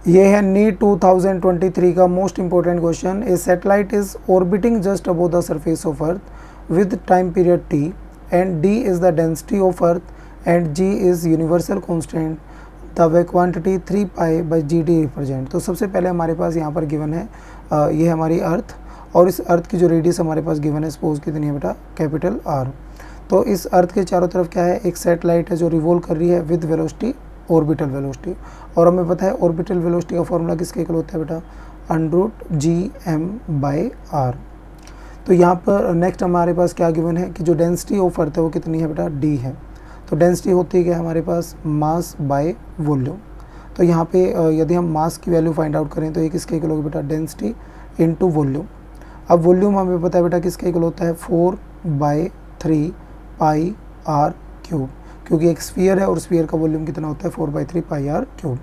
ये है नीट 2023 का most important question. A satellite is orbiting just above the surface of earth with time period T and D is the density of earth and G is universal constant the quantity 3 pi by G D represent. तो सबसे पहले हमारे पास यहाँ पर given है ये हमारी अर्थ, और इस अर्थ की जो रेडियस हमारे पास गिवन है सपोज कितनी है बेटा, कैपिटल आर। तो इस अर्थ के चारों तरफ क्या है, एक सैटेलाइट है जो रिवॉल्व कर रही है विद वेलोसिटी, ऑर्बिटल वेलोसिटी। और हमें पता है ऑर्बिटल वेलोसिटी का फॉर्मूला किसके इक्वल होता है बेटा, √gm/r। तो यहाँ पर नेक्स्ट हमारे पास क्या गिवन है कि जो डेंसिटी ऑफ अर्थ है वो कितनी है बेटा, डी है। तो डेंसिटी होती है क्या हमारे पास, मास बाय वॉल्यूम। तो यहाँ पे यदि हम मास की वैल्यू फाइंड आउट करें तो ये किसके इक्वल होगी बेटा, डेंसिटी इनटू वॉल्यूम। अब वॉल्यूम हमें पता है बेटा किसके इक्वल होता है, 4/3 पाई आर क्यूब, क्योंकि एक स्फीयर है और स्फीयर का वॉल्यूम कितना होता है, 4/3 पाई आर क्यूब।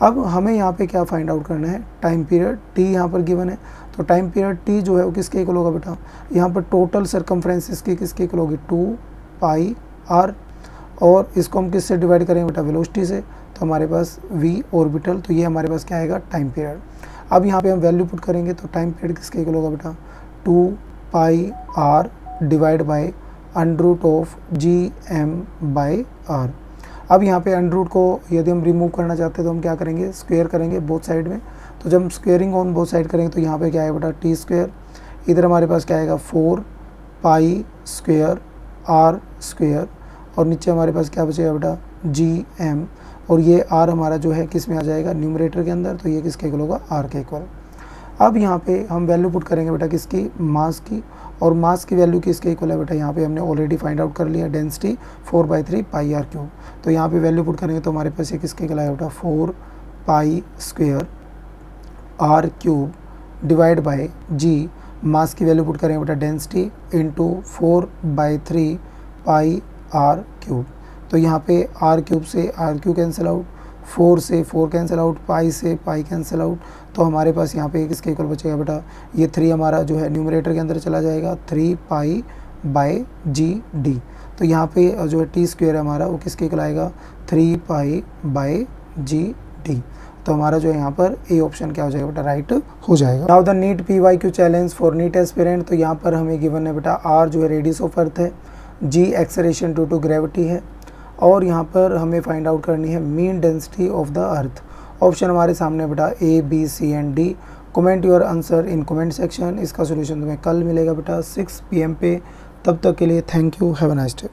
अब हमें यहाँ पे क्या फाइंड आउट करना है, टाइम पीरियड टी यहाँ पर गिवन है। तो टाइम पीरियड टी जो है वो किसके इक्वल होगा बेटा, यहाँ पर टोटल सर्कमफ्रेंस इसकी किसके इक्वल होगी, 2 पाई आर, और इसको हम किससे डिवाइड करेंगे बेटा, वेलोसिटी से। तो हमारे पास v ऑर्बिटल, तो ये हमारे पास क्या आएगा, टाइम पीरियड। अब यहाँ पे हम वैल्यू पुट करेंगे तो टाइम पीरियड किसके इक्वल होगा बेटा, 2 पाई आर डिवाइड बाई √gm/r। अब यहाँ पे अंडर रूट को यदि हम रिमूव करना चाहते हैं तो हम क्या करेंगे, स्क्वायर करेंगे बोथ साइड में। तो जब हम स्क्वेयरिंग ऑन बोथ साइड करेंगे तो यहाँ पे क्या आएगा बेटा, टी स्क्वायर। इधर हमारे पास क्या आएगा, 4 पाई स्क्वायर आर स्क्वायर, और नीचे हमारे पास क्या बचेगा बेटा, gm, और ये r हमारा जो है किस में आ जाएगा, न्यूमरेटर के अंदर। तो ये किसके इक्वल होगा, r के इक्वल। अब यहाँ पे हम वैल्यू पुट करेंगे बेटा किसकी, मास की, और मास की वैल्यू किसके इक्वल है बेटा, यहाँ पे हमने ऑलरेडी फाइंड आउट कर लिया, डेंसिटी 4/3 पाई आर क्यूब। तो यहाँ पे वैल्यू पुट करेंगे तो हमारे पास ये किसके इक्वल आएगा बेटा, 4 pi square R cube divide by G, mass की वैल्यू पुट करेंगे बेटा density into 4/3 pi R cube. तो यहाँ पे आर क्यूब से आर क्यूब कैंसिल आउट, 4 से 4 कैंसिल आउट, पाई से पाई कैंसिल आउट। तो हमारे पास यहाँ पे किसके इक्वल बचेगा बेटा, ये 3 हमारा जो है न्यूमरेटर के अंदर चला जाएगा, 3 पाई बाई जी डी। तो यहाँ पे जो है टी स्क्वायर है हमारा वो किसके इक्वल आएगा, 3 पाई बाई जी डी। तो हमारा जो है यहाँ पर ए ऑप्शन क्या हो जाएगा बेटा, राइट हो जाएगा। Now the NEET PYQ challenge for NEET aspirant. तो यहाँ पर हमें गिवन है बेटा, आर जो है रेडियस ऑफ अर्थ है, जी एक्सेलरेशन ड्यू टू ग्रेविटी है, और यहाँ पर हमें फाइंड आउट करनी है mean density of the earth. Option हमारे सामने बेटा A, B, C and D। Comment your answer in comment section. इसका सोल्यूशन तुम्हें कल मिलेगा बेटा 6 PM पे। तब तक के लिए thank you, have a nice day.